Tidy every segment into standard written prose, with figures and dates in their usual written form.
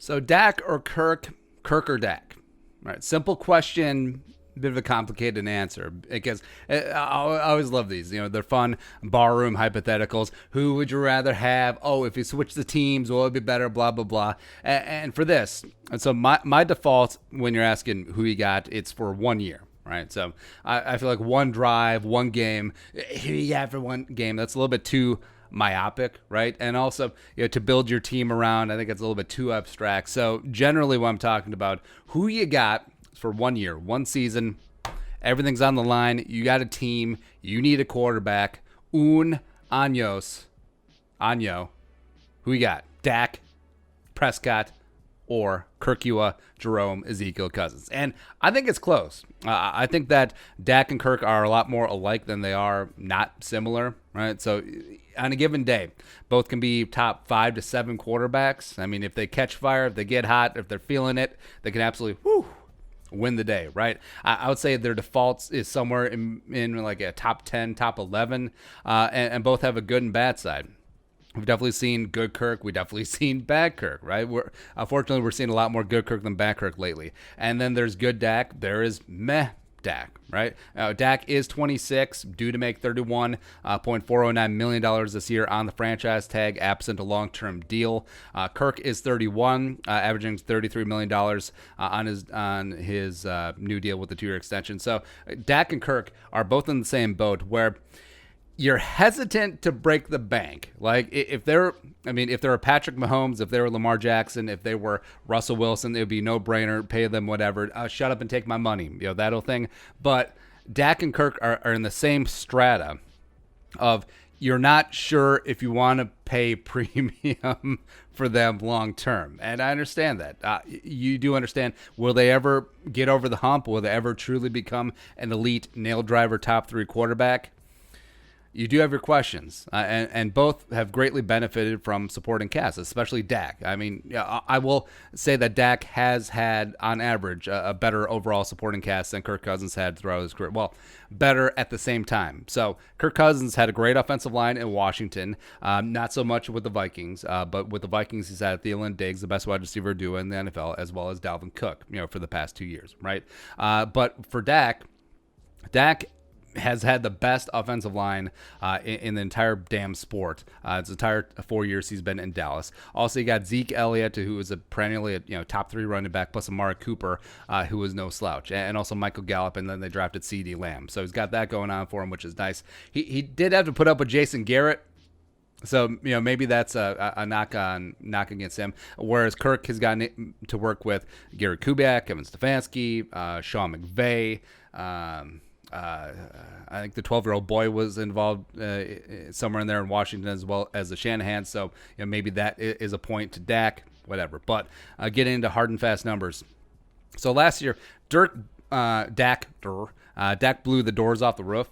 So Dak or Kirk, Kirk or Dak? All right, simple question, bit of a complicated answer because I always love these. They're fun barroom hypotheticals. Who would you rather have? Oh, if you switch the teams, will it be better? Blah blah blah. And for this, and so my default when you're asking who you got, it's for 1 year. Right, so I feel like one drive, one game. Who you got for one game? That's a little bit too myopic, right? And also, to build your team around, I think it's a little bit too abstract. So generally what I'm talking about, who you got for 1 year, one season, everything's on the line. You got a team, you need a quarterback. Año. Who you got? Dak, Prescott, or Kirkua, Jerome, Ezekiel, Cousins. And I think it's close. I think that Dak and Kirk are a lot more alike than they are not similar, right? So on a given day, both can be top 5 to 7 quarterbacks. I mean, if they catch fire, if they get hot, if they're feeling it, they can absolutely win the day, right? I would say their defaults is somewhere in like a top 10, top 11, and both have a good and bad side. We've definitely seen good Kirk. We've definitely seen bad Kirk, right? Unfortunately, we're seeing a lot more good Kirk than bad Kirk lately. And then there's good Dak. There is meh Dak, right? Dak is 26, due to make $31.409 million this year on the franchise tag, absent a long-term deal. Kirk is 31, averaging $33 million on his new deal with the 2-year extension. So Dak and Kirk are both in the same boat where you're hesitant to break the bank. Like if they're Patrick Mahomes, if they were Lamar Jackson, if they were Russell Wilson, it would be no brainer, pay them whatever, shut up and take my money, that whole thing. But Dak and Kirk are in the same strata of you're not sure if you want to pay premium for them long term. And I understand that. You do understand, will they ever get over the hump? Will they ever truly become an elite nail driver top 3 quarterback? You do have your questions, and both have greatly benefited from supporting cast, especially Dak. I mean, I will say that Dak has had, on average, a better overall supporting cast than Kirk Cousins had throughout his career. Well, better at the same time. So Kirk Cousins had a great offensive line in Washington, not so much with the Vikings, but with the Vikings, he's had Thielen, Diggs, the best wide receiver duo in the NFL, as well as Dalvin Cook, for the past 2 years, right? But for Dak has had the best offensive line in the entire damn sport. It's the entire 4 years he's been in Dallas. Also, you got Zeke Elliott, who is a perennially top 3 running back, plus Amari Cooper, who was no slouch, and also Michael Gallup, and then they drafted CeeDee Lamb. So he's got that going on for him, which is nice. He did have to put up with Jason Garrett. So, maybe that's a knock against him. Whereas Kirk has gotten to work with Gary Kubiak, Kevin Stefanski, Sean McVay, I think the 12-year-old boy was involved somewhere in there in Washington, as well as the Shanahan. So maybe that is a point to Dak, whatever. But getting into hard and fast numbers. So last year, Dak blew the doors off the roof,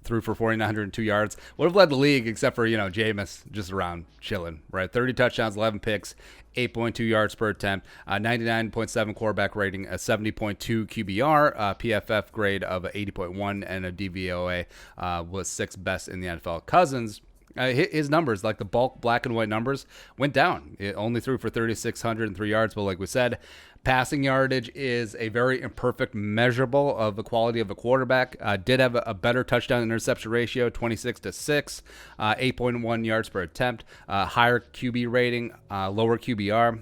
threw for 4,902 yards. Would have led the league, except for Jameis just around chilling, right? 30 touchdowns, 11 picks, 8.2 yards per attempt, 99.7 quarterback rating, a 70.2 QBR, PFF grade of 80.1, and a DVOA was 6th best in the NFL. Cousins, his numbers, like the bulk black and white numbers, went down. It only threw for 3,603 yards, but like we said, passing yardage is a very imperfect measurable of the quality of a quarterback. Did have a better touchdown interception ratio, 26-6, 8.1 yards per attempt, higher QB rating, lower QBR,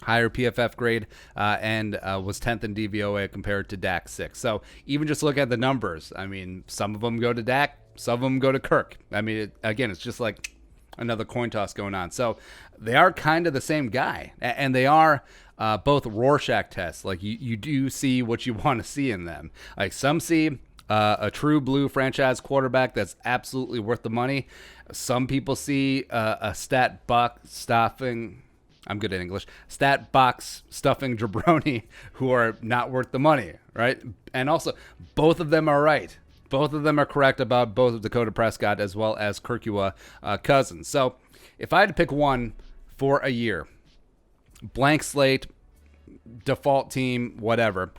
higher PFF grade, and was 10th in DVOA compared to Dak 6th. So even just look at the numbers. I mean, some of them go to Dak, some of them go to Kirk. I mean, it's just like another coin toss going on. So they are kind of the same guy, and they are both Rorschach tests. Like you do see what you want to see in them. Like some see a true blue franchise quarterback that's absolutely worth the money. Some people see a stat box stuffing. I'm good at English. Stat box stuffing jabroni who are not worth the money, right? And also, both of them are right. Both of them are correct about both of Dakota Prescott as well as Kirkua Cousins. So if I had to pick one for a year, blank slate, default team, whatever,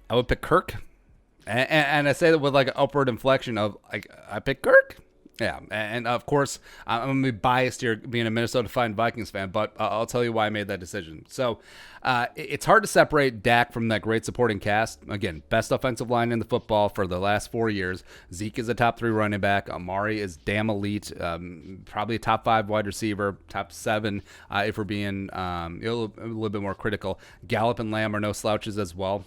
I would pick Kirk. And I say that with like an upward inflection of like, I pick Kirk. Yeah, and of course, I'm going to be biased here being a Minnesota Vikings fan, but I'll tell you why I made that decision. So it's hard to separate Dak from that great supporting cast. Again, best offensive line in the football for the last 4 years. Zeke is a top 3 running back. Amari is damn elite, probably a top 5 wide receiver, top 7 if we're being a little bit more critical. Gallup and Lamb are no slouches as well.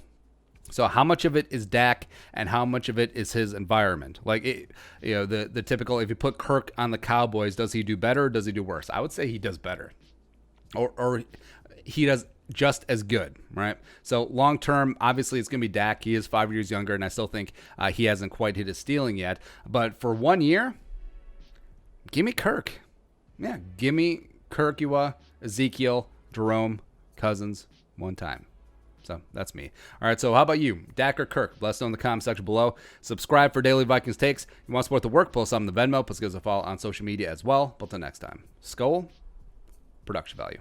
So how much of it is Dak and how much of it is his environment? The typical, if you put Kirk on the Cowboys, does he do better or does he do worse? I would say he does better. Or he does just as good, right? So long term, obviously it's going to be Dak. He is 5 years younger, and I still think he hasn't quite hit his ceiling yet. But for 1 year, give me Kirk. Yeah, give me Kirk, Ezekiel, Jerome, Cousins, one time. So that's me. All right, so how about you? Dak or Kirk? Let us know in the comment section below. Subscribe for daily Vikings takes. You want to support the work, post on the Venmo. Plus give us a follow on social media as well. But until next time, Skol, production value.